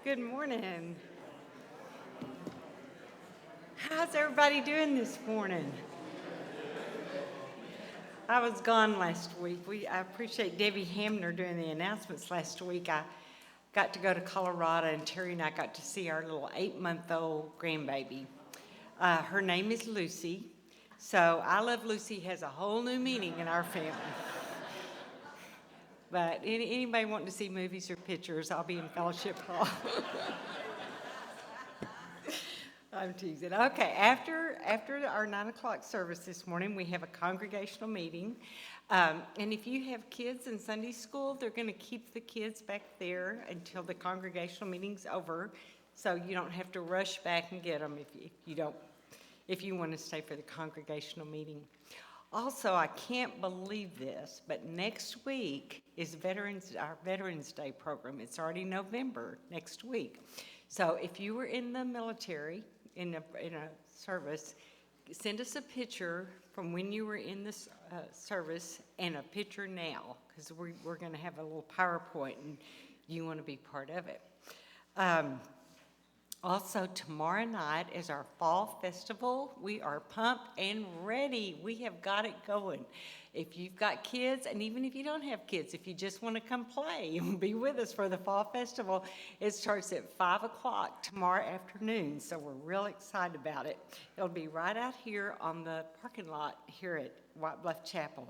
Good morning. How's everybody doing this morning? I was gone last week. I appreciate Debbie Hamner doing the announcements last week. I got to go to Colorado, and Terry and I got to see our little 8-month-old grandbaby. Her name is Lucy. So I Love Lucy has a whole new meaning in our family. But anybody wanting to see movies or pictures, I'll be in Fellowship Hall. I'm teasing. Okay, after our 9 o'clock service this morning, we have a congregational meeting. And if you have kids in Sunday school, they're going to keep the kids back there until the congregational meeting's over, so you don't have to rush back and get them if you want to stay for the congregational meeting. Also, I can't believe this, but next week is our Veterans Day program. It's already November next week. So if you were in the military, in a service, send us a picture from when you were in this service and a picture now, because we're going to have a little PowerPoint and you want to be part of it. Also, tomorrow night is our fall festival. We are pumped and ready. We have got it going. If you've got kids, and even if you don't have kids, if you just want to come play and be with us for the fall festival, it starts at 5 o'clock tomorrow afternoon, so we're real excited about it. It'll be right out here on the parking lot here at White Bluff Chapel.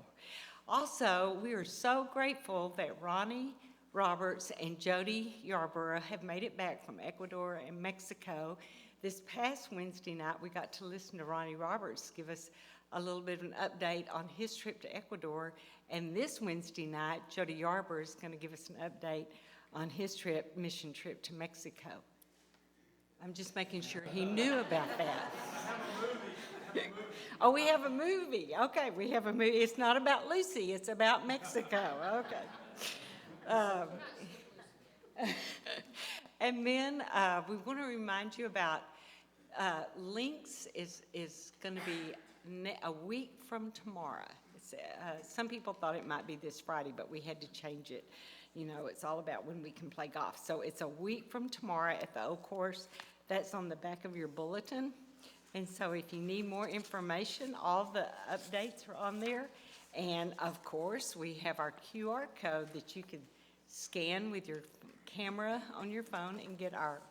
Also, we are so grateful that Ronnie Roberts and Jody Yarborough have made it back from Ecuador and Mexico. This past Wednesday night, we got to listen to Ronnie Roberts give us a little bit of an update on his trip to Ecuador. And this Wednesday night, Jody Yarborough is going to give us an update on his mission trip to Mexico. I'm just making sure he knew about that. Oh, we have a movie. Okay, we have a movie. It's not about Lucy, it's about Mexico. Okay. And then we want to remind you about Links is going to be a week from tomorrow. Some people thought it might be this Friday, but we had to change it. You know, it's all about when we can play golf. So it's a week from tomorrow at the Oak Course. That's on the back of your bulletin. And so if you need more information, all the updates are on there. And of course, we have our QR code that you can scan with your camera on your phone and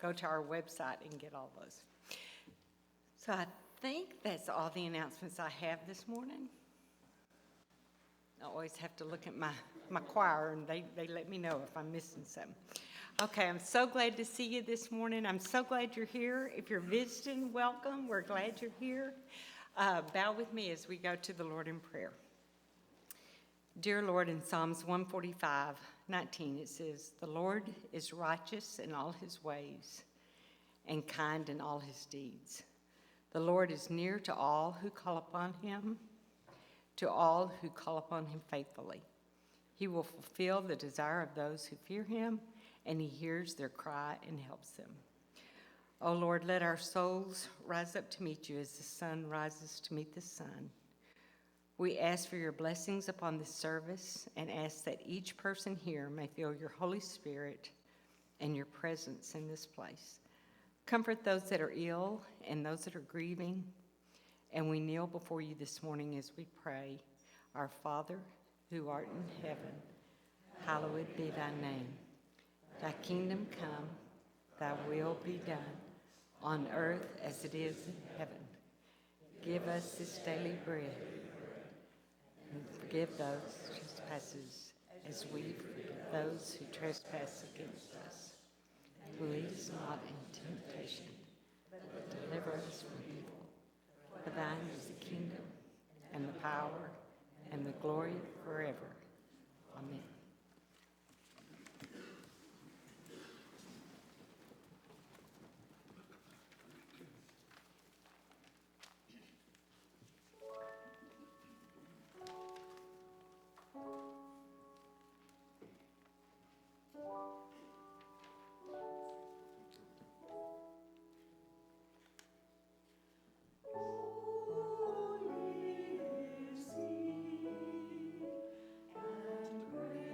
go to our website and get all those. So I think that's all the announcements I have this morning. I always have to look at my choir, and they let me know if I'm missing something. Okay, I'm so glad to see you this morning. I'm so glad you're here. If you're visiting, welcome. We're glad you're here. Bow with me as we go to the Lord in prayer. Dear Lord, in Psalms 145:19, it says, "The Lord is righteous in all his ways and kind in all his deeds. The Lord is near to all who call upon him, to all who call upon him faithfully. He will fulfill the desire of those who fear him, and he hears their cry and helps them." Oh Lord, let our souls rise up to meet you as the sun rises to meet the sun. We ask for your blessings upon this service and ask that each person here may feel your Holy Spirit and your presence in this place. Comfort those that are ill and those that are grieving. And we kneel before you this morning as we pray, "Our Father, who art in heaven, hallowed be thy name. Thy kingdom come, thy will be done, on earth as it is in heaven. Give us this daily bread, and forgive those trespasses as we forgive those who trespass against us. Lead us not into temptation, but deliver us from evil. For thine is the kingdom, and the power, and the glory forever. Amen." Holy is he, and great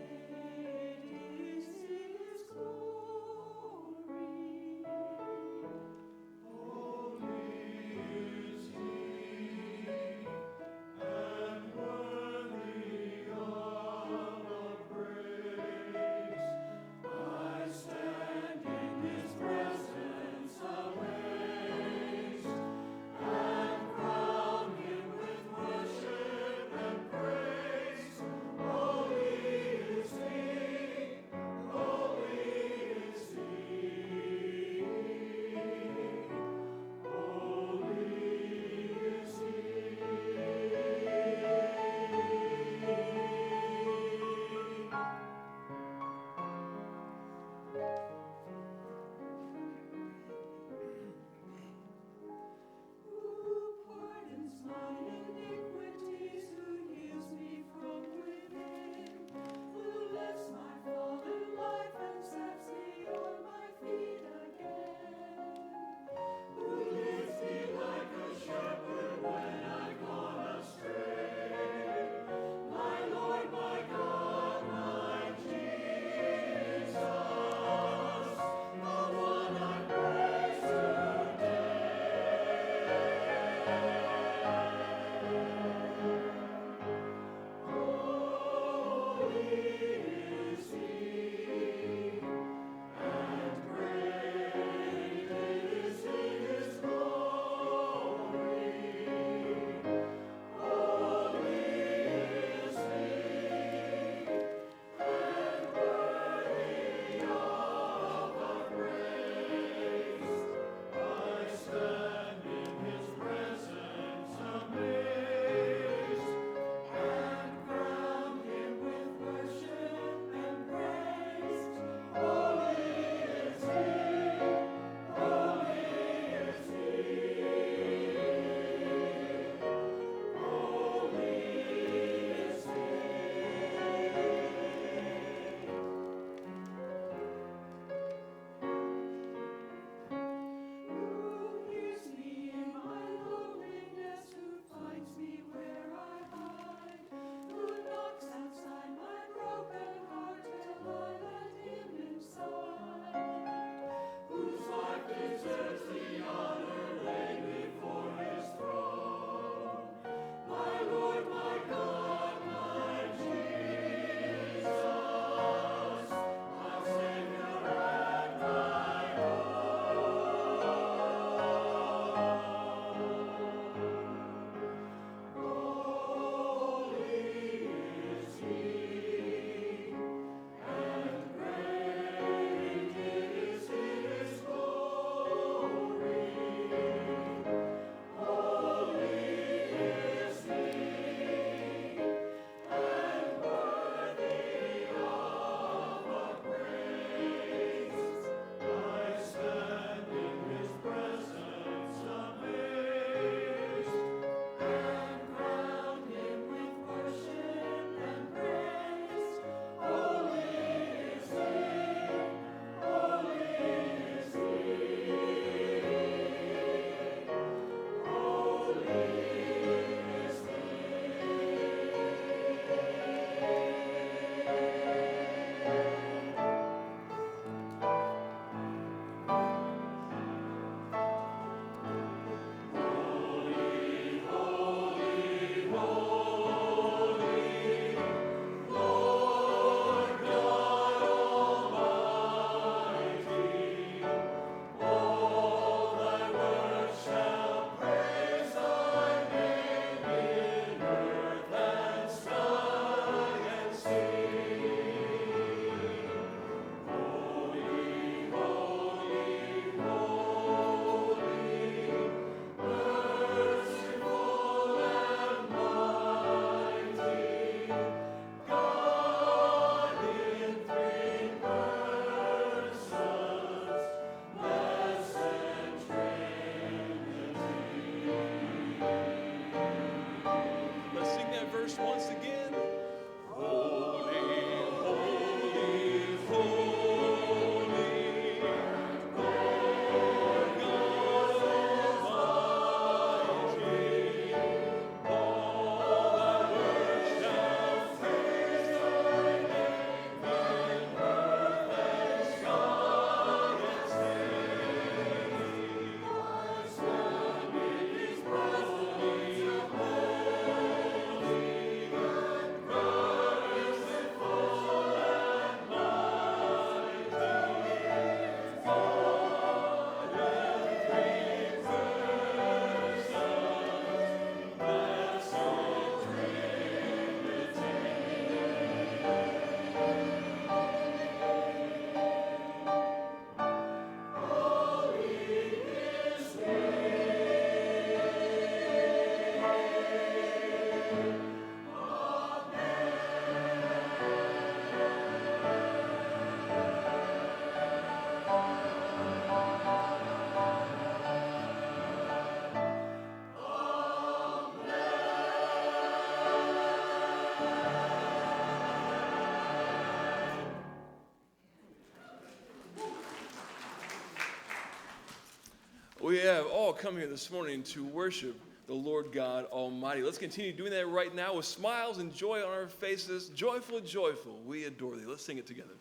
We have all come here this morning to worship the Lord God Almighty. Let's continue doing that right now with smiles and joy on our faces. Joyful, joyful, we adore thee. Let's sing it together.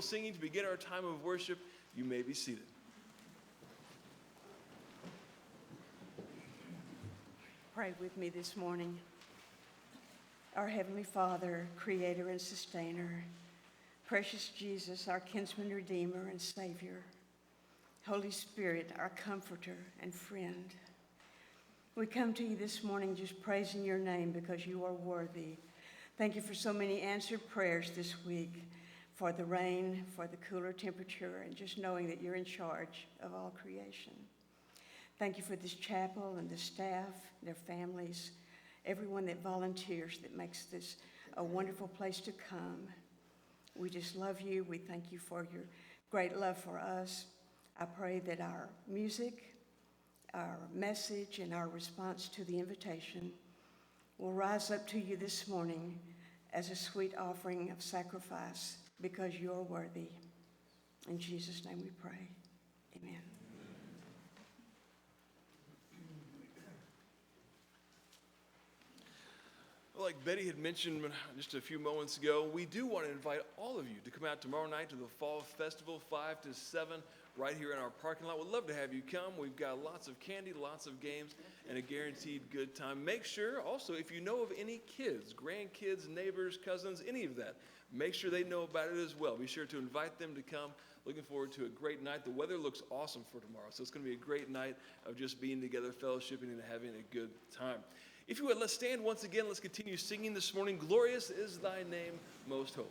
Singing to begin our time of worship. You may be seated. Pray with me this morning. Our Heavenly Father, Creator and Sustainer, precious Jesus, our kinsman, Redeemer, and Savior, Holy Spirit, our Comforter and Friend, we come to you this morning just praising your name because you are worthy. Thank you for so many answered prayers this week, for the rain, for the cooler temperature, and just knowing that you're in charge of all creation. Thank you for this chapel and the staff, their families, everyone that volunteers that makes this a wonderful place to come. We just love you. We thank you for your great love for us. I pray that our music, our message, and our response to the invitation will rise up to you this morning as a sweet offering of sacrifice, because you're worthy. In Jesus' name we pray. Amen. Well, like Betty had mentioned just a few moments ago, we do want to invite all of you to come out tomorrow night to the Fall Festival, 5 to 7, right here in our parking lot. We'd love to have you come. We've got lots of candy, lots of games, and a guaranteed good time. Make sure also, if you know of any kids, grandkids, neighbors, cousins, any of that, make sure they know about it as well. Be sure to invite them to come. Looking forward to a great night. The weather looks awesome for tomorrow, so it's going to be a great night of just being together, fellowshipping, and having a good time. If you would, let's stand once again. Let's continue singing this morning. Glorious is thy name, most holy.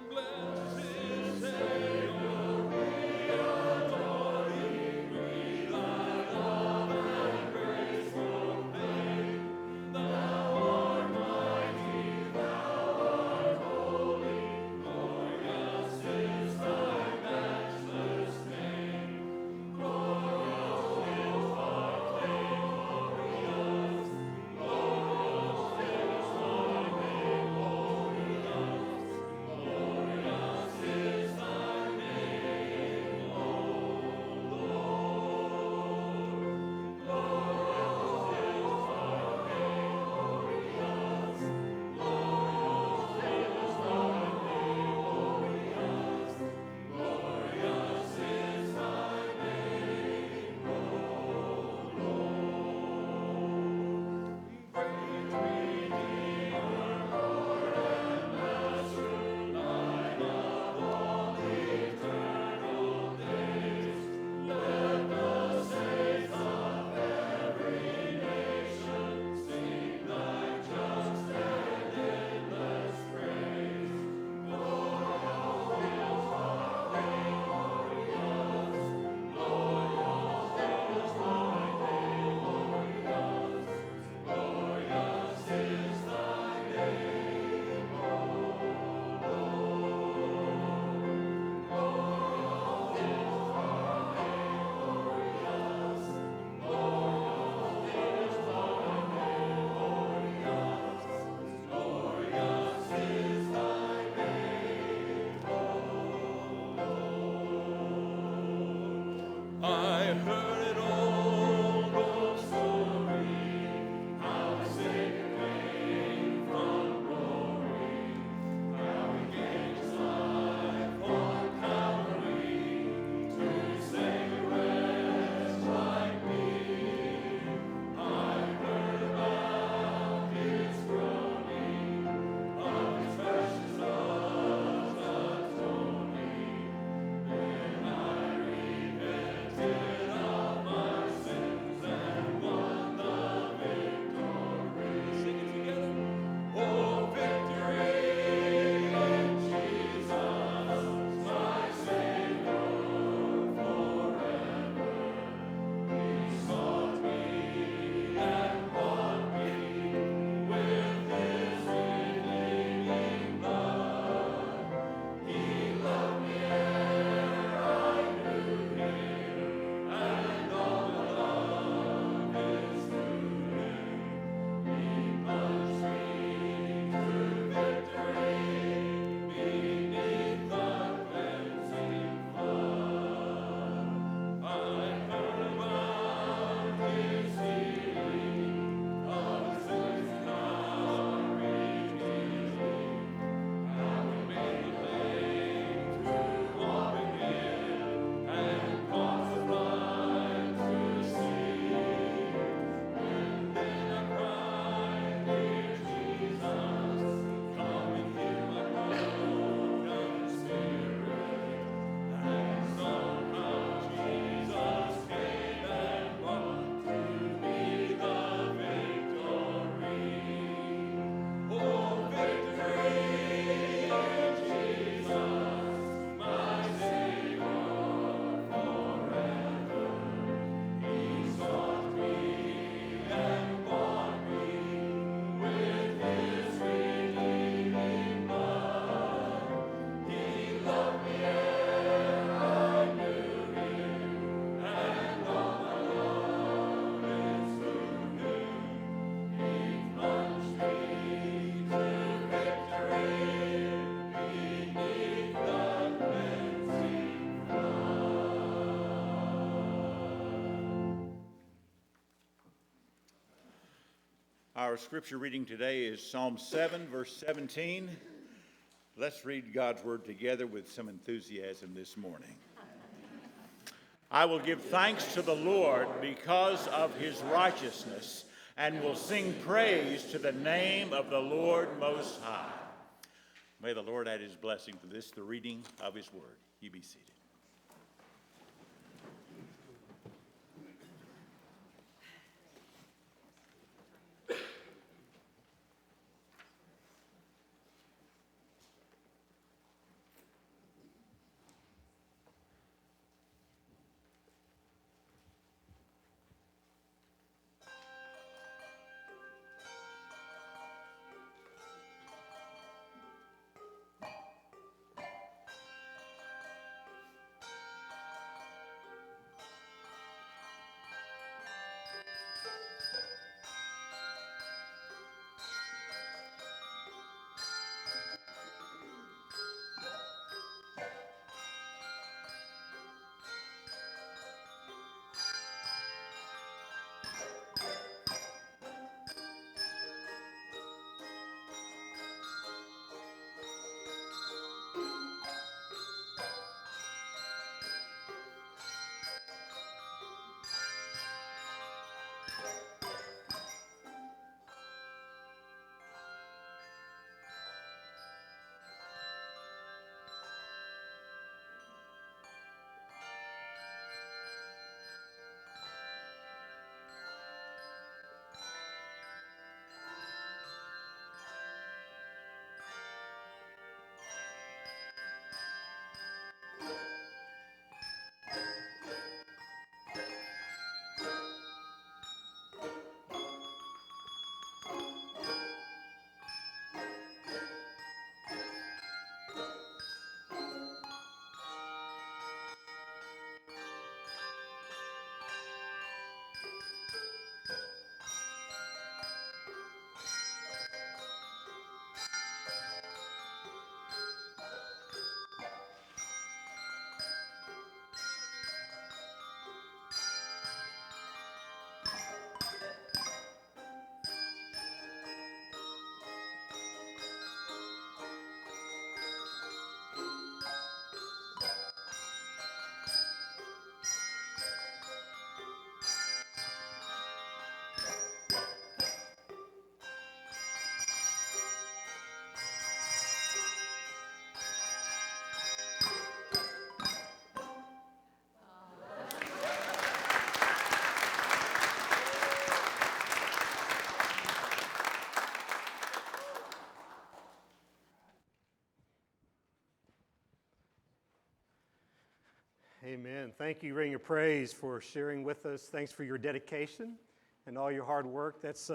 Glorious is thy Our scripture reading today is Psalm 7, verse 17. Let's read God's word together with some enthusiasm this morning. I will give thanks to the Lord because of his righteousness, and will sing praise to the name of the Lord Most High. May the Lord add his blessing to this, the reading of his word. You be seated. Amen. Thank you, Ring of Praise, for sharing with us. Thanks for your dedication and all your hard work. That's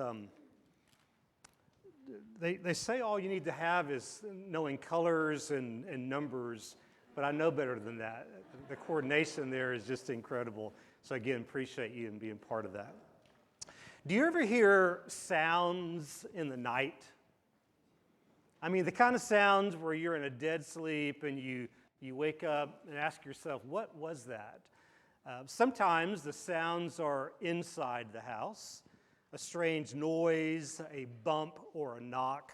they say all you need to have is knowing colors and numbers, but I know better than that. The coordination there is just incredible. So again, appreciate you and being part of that. Do you ever hear sounds in the night? I mean, the kind of sounds where you're in a dead sleep and you wake up and ask yourself, what was that? Sometimes the sounds are inside the house, a strange noise, a bump, or a knock.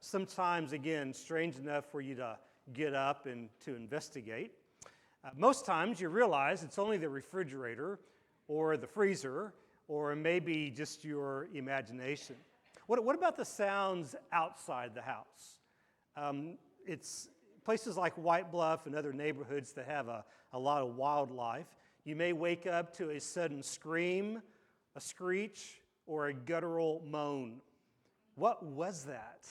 Sometimes, again, strange enough for you to get up and to investigate. Most times you realize it's only the refrigerator or the freezer or maybe just your imagination. What about the sounds outside the house? It's places like White Bluff and other neighborhoods that have a lot of wildlife. You may wake up to a sudden scream, a screech, or a guttural moan. What was that?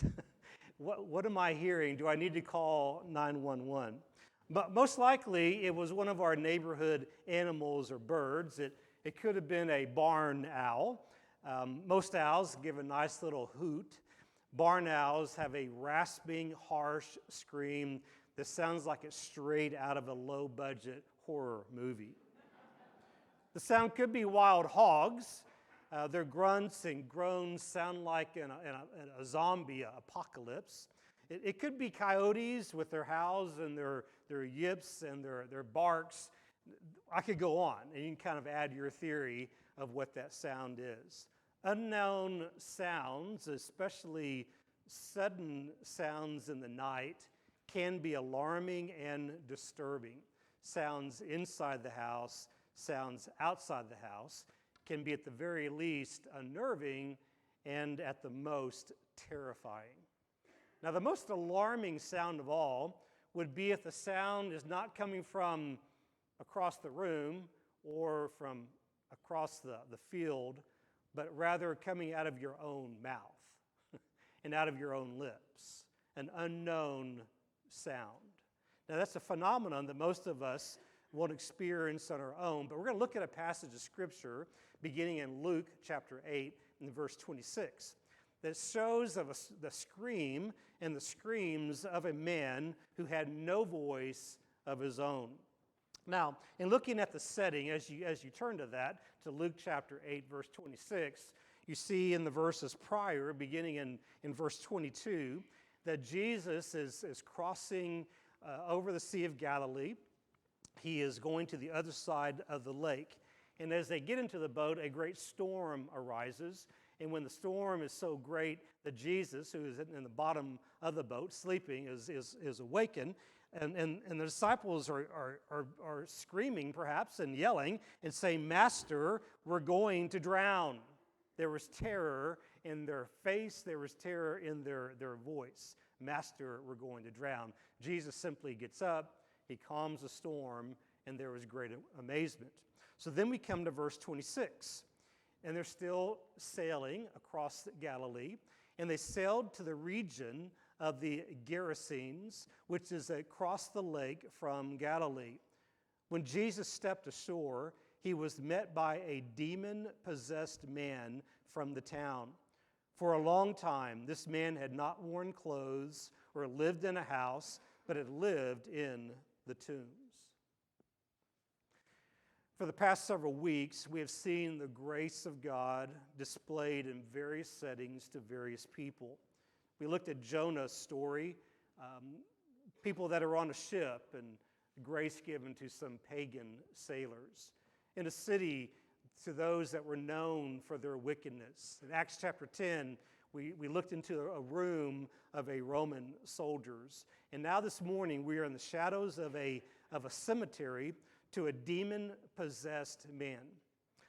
What am I hearing? Do I need to call 911? But most likely it was one of our neighborhood animals or birds. It could have been a barn owl. Most owls give a nice little hoot. Barn owls have a rasping, harsh scream that sounds like it's straight out of a low-budget horror movie. The sound could be wild hogs. Their grunts and groans sound like in a zombie apocalypse. It could be coyotes with their howls and their yips and their barks. I could go on, and you can kind of add your theory of what that sound is. Unknown sounds, especially sudden sounds in the night, can be alarming and disturbing. Sounds inside the house, sounds outside the house can be at the very least unnerving and at the most terrifying. Now, the most alarming sound of all would be if the sound is not coming from across the room or from across the field, but rather coming out of your own mouth and out of your own lips, an unknown sound. Now, that's a phenomenon that most of us won't experience on our own, but we're going to look at a passage of Scripture beginning in Luke chapter 8 and verse 26 that shows of the scream and the screams of a man who had no voice of his own. Now, in looking at the setting, as you turn to that, to Luke chapter 8, verse 26, you see in the verses prior, beginning in verse 22, that Jesus is crossing over the Sea of Galilee. He is going to the other side of the lake. And as they get into the boat, a great storm arises. And when the storm is so great that Jesus, who is in the bottom of the boat, sleeping, is awakened, and the disciples are screaming, perhaps, and yelling, and saying, "Master, we're going to drown." There was terror in their face. There was terror in their voice. "Master, we're going to drown." Jesus simply gets up. He calms the storm, and there was great amazement. So then we come to verse 26. And they're still sailing across Galilee, and they sailed to the region of the Gerasenes, which is across the lake from Galilee. When Jesus stepped ashore, he was met by a demon-possessed man from the town. For a long time, this man had not worn clothes or lived in a house, but had lived in the tombs. For the past several weeks, we have seen the grace of God displayed in various settings to various people. We looked at Jonah's story, people that are on a ship, and grace given to some pagan sailors. In a city, to those that were known for their wickedness. In Acts chapter 10, we looked into a room of a Roman soldiers. And now this morning, we are in the shadows of a cemetery to a demon-possessed man.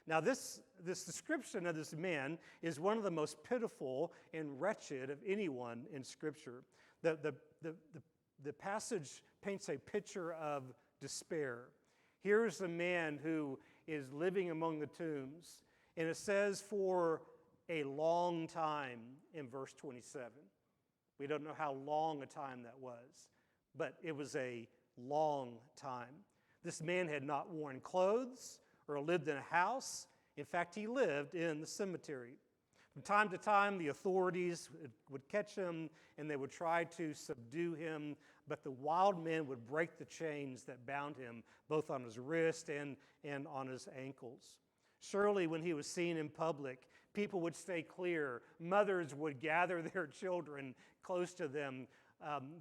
Now, this description of this man is one of the most pitiful and wretched of anyone in Scripture. The passage paints a picture of despair. Here's a man who is living among the tombs, and it says for a long time in verse 27. We don't know how long a time that was, but it was a long time. This man had not worn clothes or lived in a house. In fact, he lived in the cemetery. From time to time, the authorities would catch him and they would try to subdue him, but the wild men would break the chains that bound him, both on his wrist and on his ankles. Surely, when he was seen in public, people would stay clear. Mothers would gather their children close to them.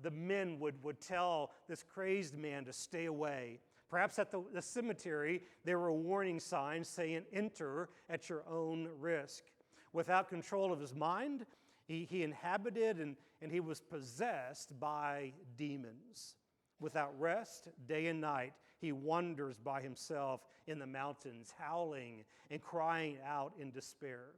The men would tell this crazed man to stay away. Perhaps at the cemetery, there were warning signs saying, "Enter at your own risk." Without control of his mind, he inhabited and he was possessed by demons. Without rest, day and night, he wanders by himself in the mountains, howling and crying out in despair.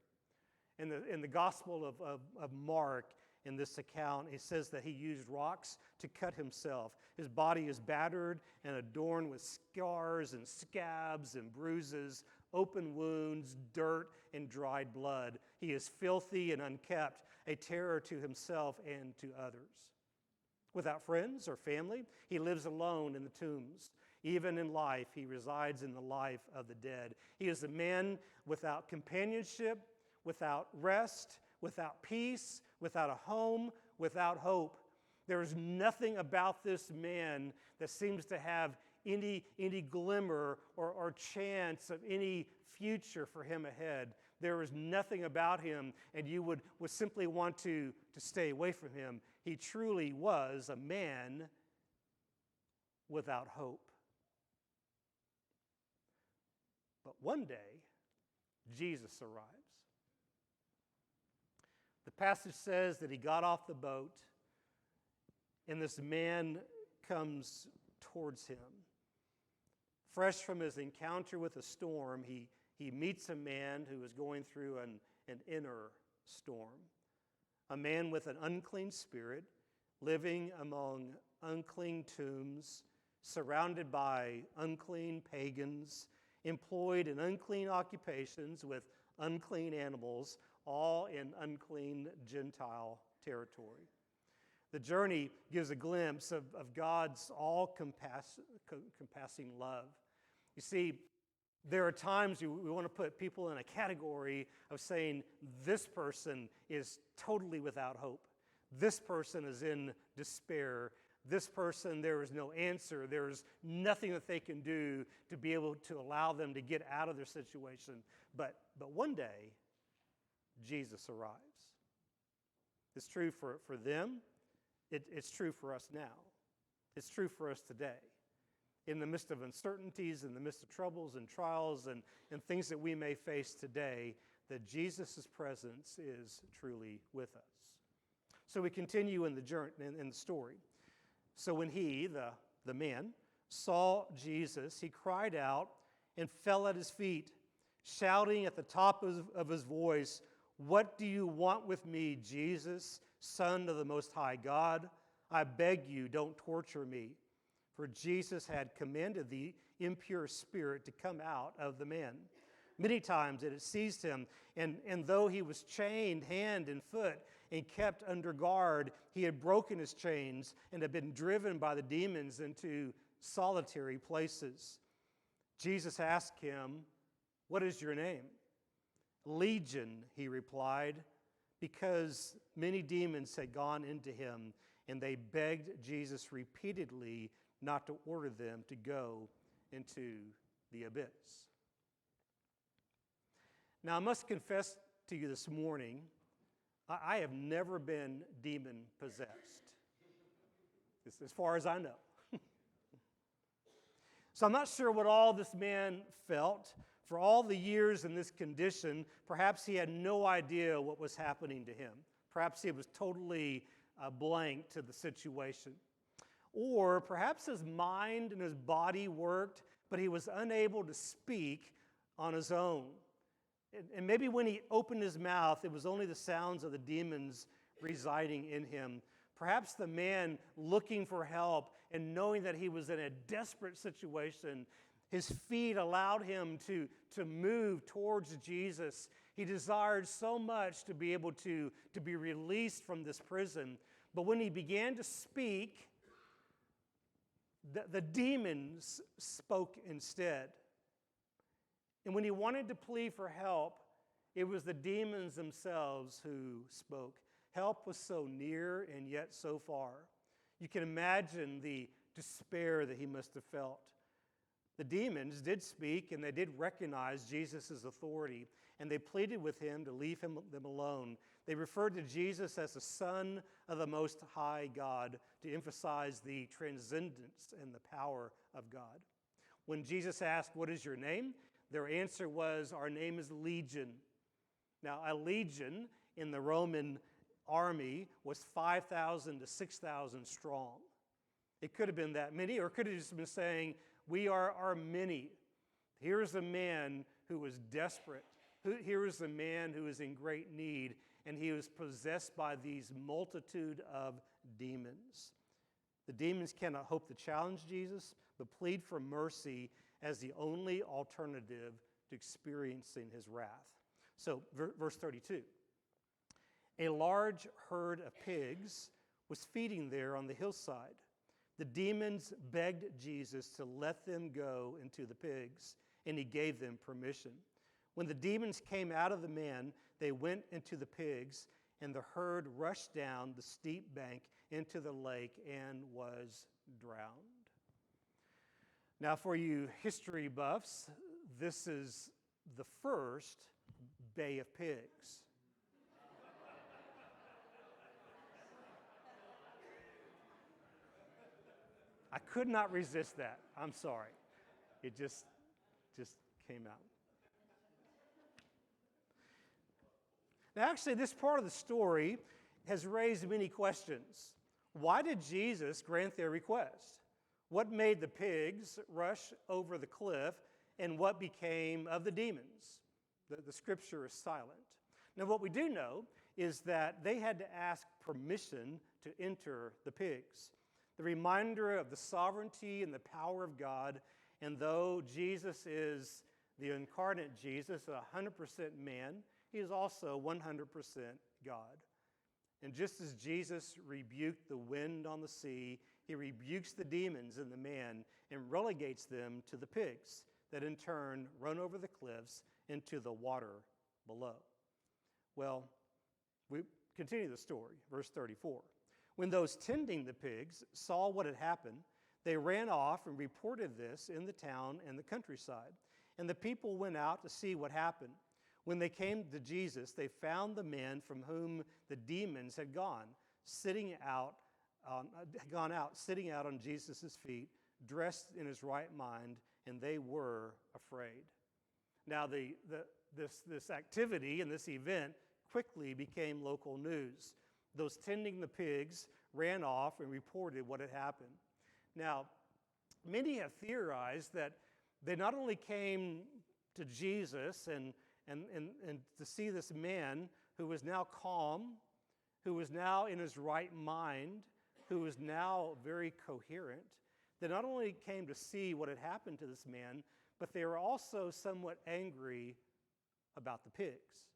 In the Gospel of Mark, in this account, it says that he used rocks to cut himself. His body is battered and adorned with scars and scabs and bruises, open wounds, dirt, and dried blood. He is filthy and unkept, a terror to himself and to others. Without friends or family, he lives alone in the tombs. Even in life, he resides in the life of the dead. He is a man without companionship, without rest, without peace, without a home, without hope. There is nothing about this man that seems to have any glimmer or chance of any future for him ahead. There is nothing about him, and you would simply want to stay away from him. He truly was a man without hope. But one day, Jesus arrives. The passage says that he got off the boat, and this man comes towards him. Fresh from his encounter with a storm, he meets a man who is going through an inner storm, a man with an unclean spirit, living among unclean tombs, surrounded by unclean pagans, employed in unclean occupations with unclean animals, all in unclean Gentile territory. The journey gives a glimpse of God's all-compassing love. You see, there are times we want to put people in a category of saying, this person is totally without hope. This person is in despair. This person, there is no answer. There is nothing that they can do to be able to allow them to get out of their situation. But one day, Jesus arrives. It's true for them. It's true for us now. It's true for us today. In the midst of uncertainties, in the midst of troubles and trials and things that we may face today, that Jesus' presence is truly with us. So we continue in the journey, in the story. So when he, the man, saw Jesus, he cried out and fell at his feet, shouting at the top of his voice, "What do you want with me, Jesus, Son of the Most High God? I beg you, don't torture me." For Jesus had commanded the impure spirit to come out of the man. Many times it had seized him, and though he was chained hand and foot and kept under guard, he had broken his chains and had been driven by the demons into solitary places. Jesus asked him, "What is your name?" "Legion," he replied, because many demons had gone into him, and they begged Jesus repeatedly not to order them to go into the abyss. Now, I must confess to you this morning, I have never been demon-possessed, as far as I know. So I'm not sure what all this man felt. For all the years in this condition, perhaps he had no idea what was happening to him. Perhaps he was totally blank to the situation. Or perhaps his mind and his body worked, but he was unable to speak on his own. And maybe when he opened his mouth, it was only the sounds of the demons residing in him. Perhaps the man looking for help and knowing that he was in a desperate situation, his feet allowed him to move towards Jesus. He desired so much to be able to be released from this prison. But when he began to speak, the demons spoke instead. And when he wanted to plead for help, it was the demons themselves who spoke. Help was so near and yet so far. You can imagine the despair that he must have felt. The demons did speak, and they did recognize Jesus' authority, and they pleaded with him to leave them alone. They referred to Jesus as the Son of the Most High God to emphasize the transcendence and the power of God. When Jesus asked, "What is your name?" their answer was, "Our name is Legion." Now, a legion in the Roman army was 5,000 to 6,000 strong. It could have been that many, or it could have just been saying, "We are many." Here's a man who was desperate. Here is a man who is in great need, and he was possessed by these multitude of demons. The demons cannot hope to challenge Jesus, but plead for mercy as the only alternative to experiencing his wrath. So, verse 32. A large herd of pigs was feeding there on the hillside. The demons begged Jesus to let them go into the pigs, and he gave them permission. When the demons came out of the man, they went into the pigs, and the herd rushed down the steep bank into the lake and was drowned. Now, for you history buffs, this is the first Bay of Pigs. I could not resist that. I'm sorry. It just came out. Now, actually, this part of the story has raised many questions. Why did Jesus grant their request? What made the pigs rush over the cliff, and what became of the demons? The scripture is silent. Now, what we do know is that they had to ask permission to enter the pigs. The reminder of the sovereignty and the power of God, and though Jesus is the incarnate Jesus, 100% man, he is also 100% God. And just as Jesus rebuked the wind on the sea, he rebukes the demons in the man and relegates them to the pigs that in turn run over the cliffs into the water below. Well, we continue the story, verse 34. When those tending the pigs saw what had happened, they ran off and reported this in the town and the countryside. And the people went out to see what happened. When they came to Jesus, they found the man from whom the demons had gone out on Jesus' feet, dressed in his right mind, and they were afraid. Now, this activity and this event quickly became local news. Those tending the pigs ran off and reported what had happened. Now, many have theorized that they not only came to Jesus and to see this man who was now calm, who was now in his right mind, who was now very coherent. They not only came to see what had happened to this man, but they were also somewhat angry about the pigs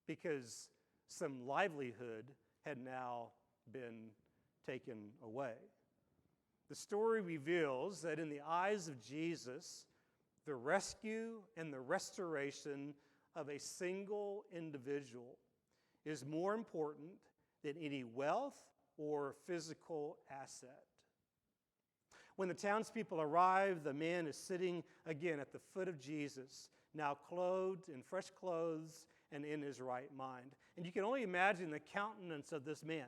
because some livelihood had now been taken away. The story reveals that in the eyes of Jesus, the rescue and the restoration of a single individual is more important than any wealth or physical asset. When the townspeople arrive, the man is sitting again at the foot of Jesus, now clothed in fresh clothes and in his right mind. And you can only imagine the countenance of this man.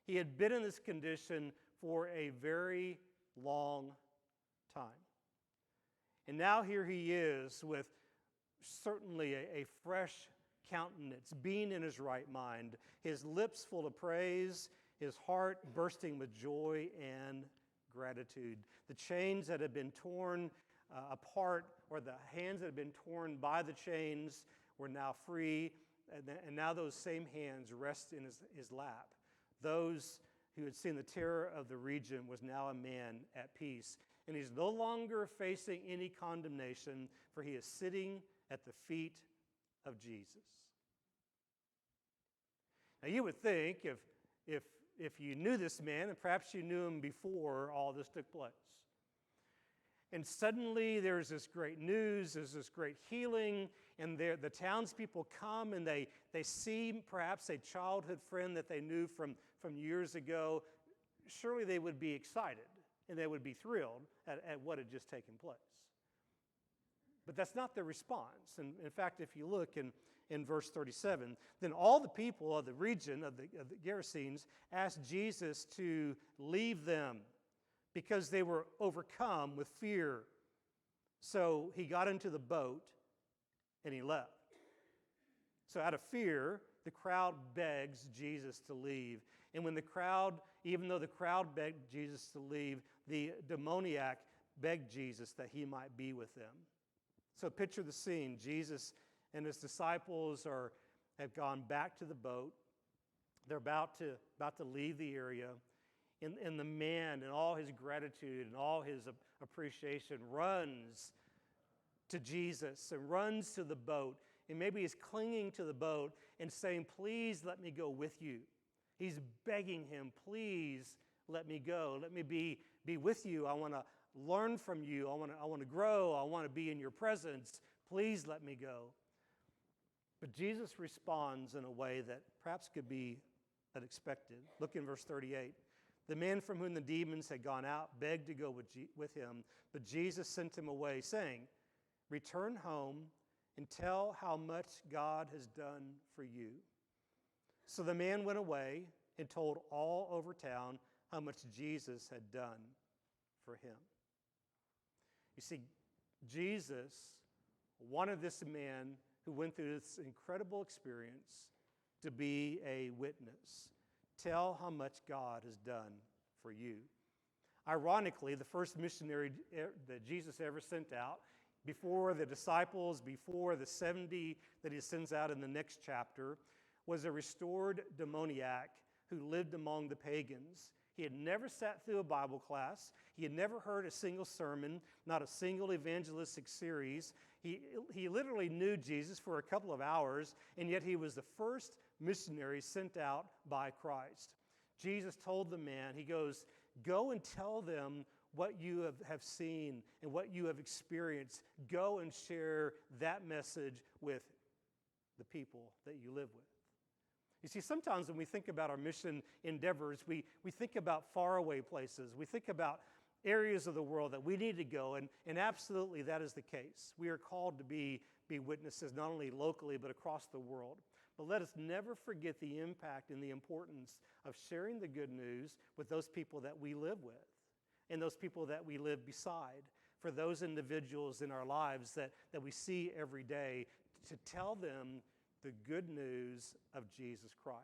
He had been in this condition for a very long time. And now here he is with certainly a fresh countenance, being in his right mind, his lips full of praise, his heart bursting with joy and gratitude. The chains that had been torn apart, or the hands that had been torn by the chains, were now free, and now those same hands rest in his lap. Those who had seen the terror of the region was now a man at peace. And he's no longer facing any condemnation, for he is sitting at the feet of Jesus. Now you would think if you knew this man, and perhaps you knew him before all this took place, and suddenly there's this great news, there's this great healing, and the townspeople come and they see perhaps a childhood friend that they knew from years ago. Surely they would be excited and they would be thrilled at what had just taken place. But that's not their response. And in fact, if you look in verse 37, then all the people of the region of the Gerasenes asked Jesus to leave them because they were overcome with fear. So he got into the boat and he left. So out of fear, the crowd begs Jesus to leave. And when the crowd, even though the crowd begged Jesus to leave, the demoniac begged Jesus that he might be with them. So picture the scene. Jesus and his disciples have gone back to the boat. They're about to leave the area. And the man, in all his gratitude and all his appreciation, runs to Jesus and runs to the boat. And maybe he's clinging to the boat and saying, "Please let me go with you." He's begging him, "Please let me go. Let me be with you. I want to learn from you. I want to grow. I want to be in your presence. Please let me go." But Jesus responds in a way that perhaps could be unexpected. Look in verse 38. The man from whom the demons had gone out begged to go with him, but Jesus sent him away, saying, "Return home and tell how much God has done for you." So the man went away and told all over town how much Jesus had done for him. You see, Jesus wanted this man who went through this incredible experience to be a witness. Tell how much God has done for you. Ironically, the first missionary that Jesus ever sent out, before the disciples, before the 70 that he sends out in the next chapter, was a restored demoniac who lived among the pagans. He had never sat through a Bible class. He had never heard a single sermon, not a single evangelistic series. He literally knew Jesus for a couple of hours, and yet he was the first missionary sent out by Christ. Jesus told the man, he goes, go and tell them what you have seen and what you have experienced. Go and share that message with the people that you live with. You see, sometimes when we think about our mission endeavors, we think about faraway places. We think about areas of the world that we need to go, and absolutely that is the case. We are called to be witnesses not only locally but across the world. But let us never forget the impact and the importance of sharing the good news with those people that we live with and those people that we live beside, for those individuals in our lives that we see every day, to tell them the good news of Jesus Christ.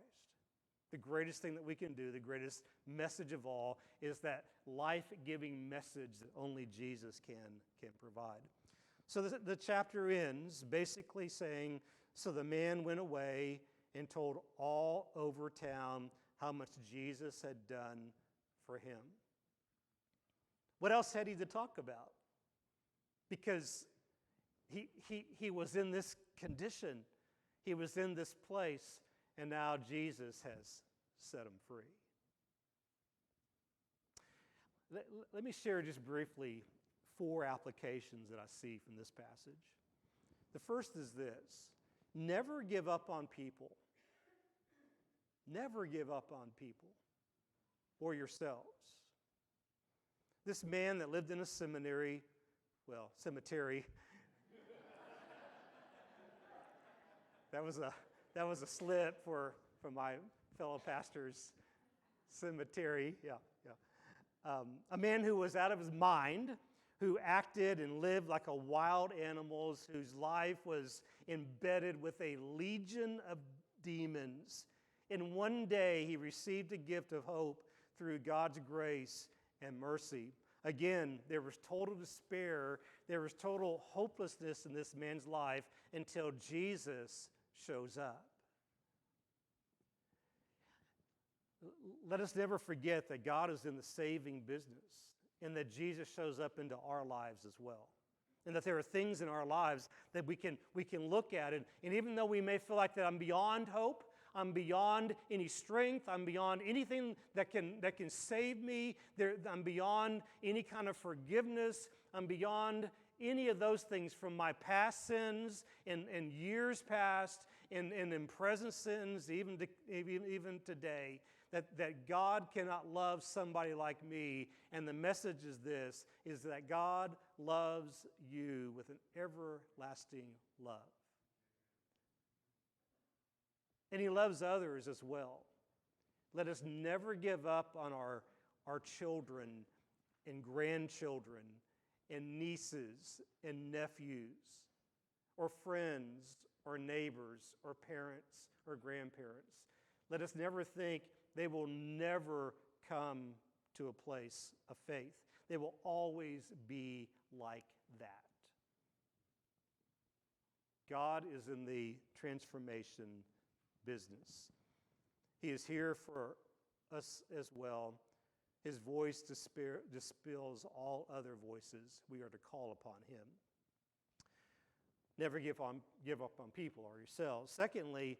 The greatest thing that we can do, the greatest message of all, is that life-giving message that only Jesus can provide. So the chapter ends basically saying, so the man went away and told all over town how much Jesus had done for him. What else had he to talk about? Because he was in this condition. He was in this place, and now Jesus has set him free. Let me share just briefly 4 applications that I see from this passage. The first is this: never give up on people. Never give up on people or yourselves. This man that lived in a cemetery, that was a slip for my fellow pastors. Cemetery, yeah. A man who was out of his mind, who acted and lived like a wild animal, whose life was embedded with a legion of demons. And one day he received a gift of hope through God's grace and mercy. Again, there was total despair, there was total hopelessness in this man's life until Jesus shows up. Let us never forget that God is in the saving business and that Jesus shows up into our lives as well. And that there are things in our lives that we can look at. And even though we may feel like that I'm beyond hope, I'm beyond any strength, I'm beyond anything that can save me, I'm beyond any kind of forgiveness, I'm beyond any of those things from my past sins and years past and in present sins, even today, that God cannot love somebody like me. And the message is this, is that God loves you with an everlasting love. And he loves others as well. Let us never give up on our children and grandchildren and nieces and nephews or friends or neighbors or parents or grandparents. Let us never think they will never come to a place of faith. They will always be like that. God is in the transformation business. He is here for us as well. His voice dispels all other voices. We are to call upon him. Never give up on people or yourselves. Secondly,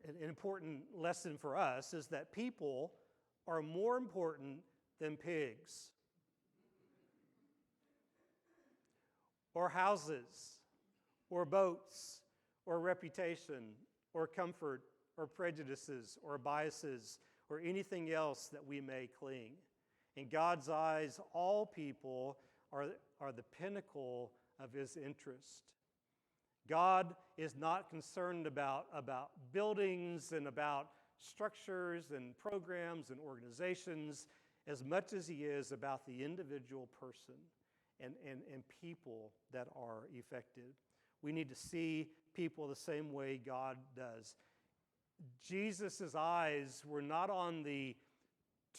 an important lesson for us is that people are more important than pigs or houses or boats or reputation or comfort or prejudices or biases or anything else that we may cling. In God's eyes, all people are the pinnacle of his interest. God is not concerned about buildings and about structures and programs and organizations as much as he is about the individual person and people that are affected. We need to see people the same way God does. Jesus' eyes were not on the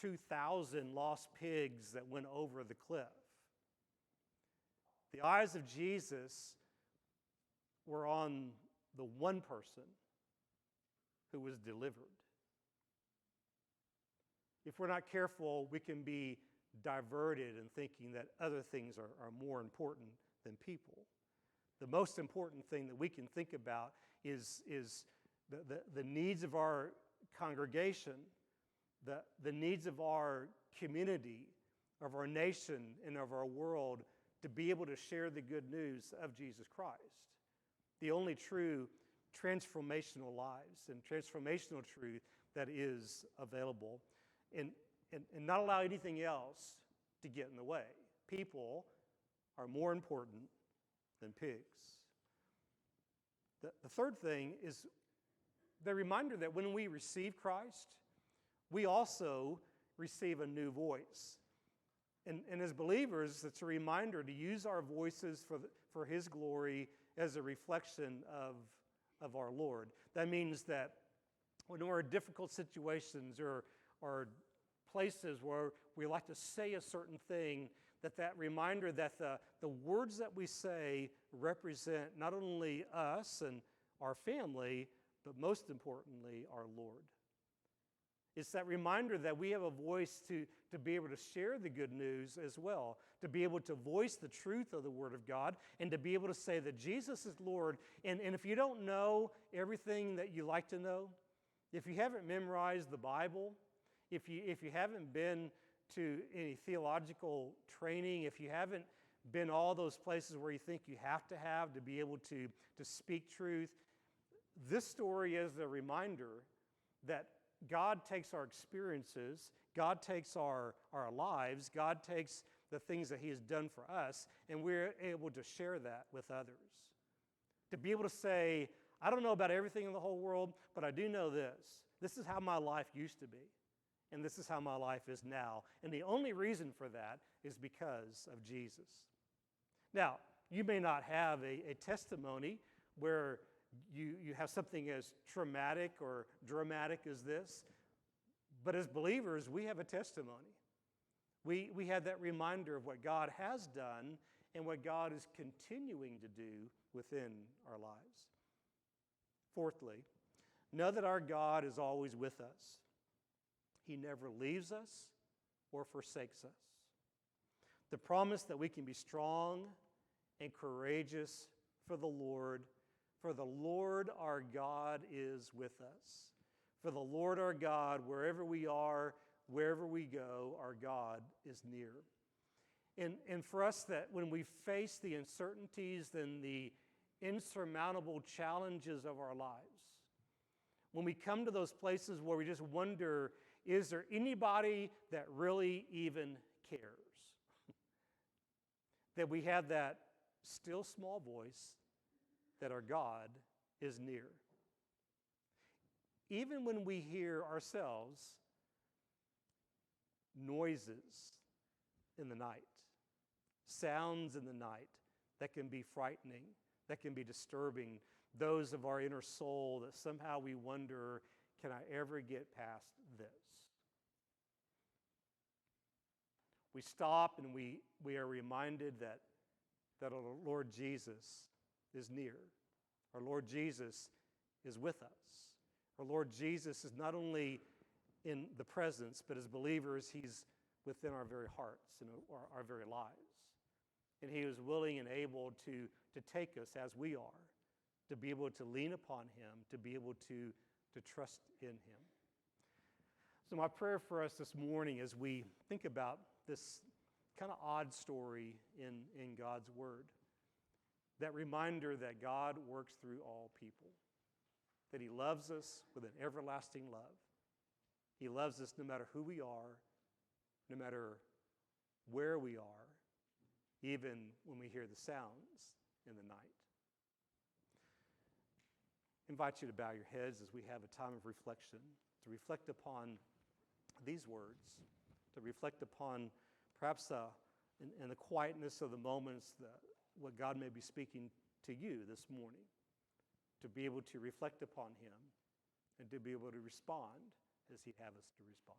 2,000 lost pigs that went over the cliff. The eyes of Jesus were on the one person who was delivered. If we're not careful, we can be diverted in thinking that other things are more important than people. The most important thing that we can think about is the needs of our congregation, the needs of our community, of our nation, and of our world to be able to share the good news of Jesus Christ. The only true transformational lives and transformational truth that is available. And not allow anything else to get in the way. People are more important than pigs. The third thing is the reminder that when we receive Christ, we also receive a new voice. And as believers, it's a reminder to use our voices for His glory as a reflection of our Lord. That means that when we're in difficult situations or places where we like to say a certain thing, that reminder that the words that we say represent not only us and our family, but most importantly, our Lord. It's that reminder that we have a voice to be able to share the good news as well, to be able to voice the truth of the Word of God, and to be able to say that Jesus is Lord. And if you don't know everything that you like to know, if you haven't memorized the Bible, if you haven't been to any theological training, if you haven't been all those places where you think you have to be able to speak truth, this story is a reminder that God takes our experiences, God takes our lives, God takes the things that He has done for us, and we're able to share that with others. To be able to say, I don't know about everything in the whole world, but I do know this. This is how my life used to be, and this is how my life is now. And the only reason for that is because of Jesus. Now, you may not have a testimony where you have something as traumatic or dramatic as this, but as believers, we have a testimony. We have that reminder of what God has done and what God is continuing to do within our lives. Fourthly, know that our God is always with us. He never leaves us or forsakes us. The promise that we can be strong and courageous for the Lord our God is with us. For the Lord our God, wherever we are, wherever we go, our God is near. And for us, that when we face the uncertainties and the insurmountable challenges of our lives, when we come to those places where we just wonder, is there anybody that really even cares? That we have that still small voice that our God is near. Even when we hear ourselves noises in the night, sounds in the night that can be frightening, that can be disturbing, those of our inner soul that somehow we wonder, can I ever get past this? We stop and we are reminded that our Lord Jesus is near. Our Lord Jesus is with us. Our Lord Jesus is not only in the presence, but as believers, He's within our very hearts and our very lives. And He is willing and able to take us as we are, to be able to lean upon Him, to be able to trust in Him. So my prayer for us this morning as we think about this kind of odd story in God's Word, that reminder that God works through all people, that He loves us with an everlasting love. He loves us no matter who we are, no matter where we are, even when we hear the sounds in the night. I invite you to bow your heads as we have a time of reflection, to reflect upon these words, to reflect upon perhaps in the quietness of the moments what God may be speaking to you this morning. to be able to reflect upon him and to be able to respond as he'd have us to respond.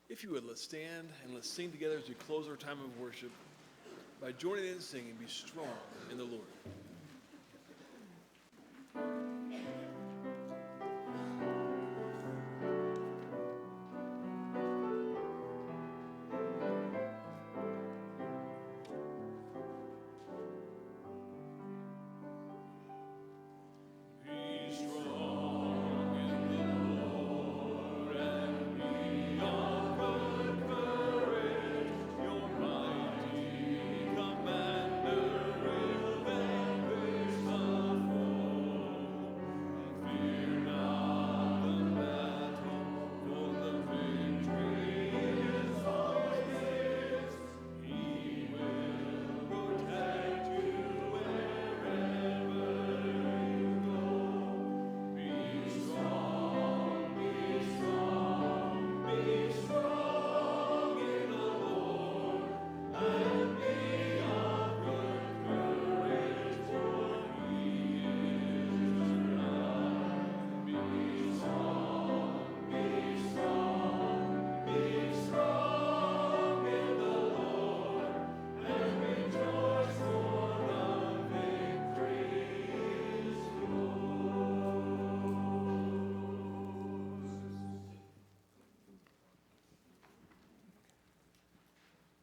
If you would, let's stand and let's sing together as we close our time of worship by joining in and singing, Be Strong in the Lord.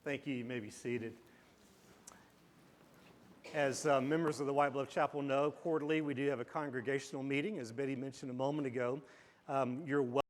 Thank you. You may be seated. As members of the White Bluff Chapel know, quarterly we do have a congregational meeting, as Betty mentioned a moment ago. You're welcome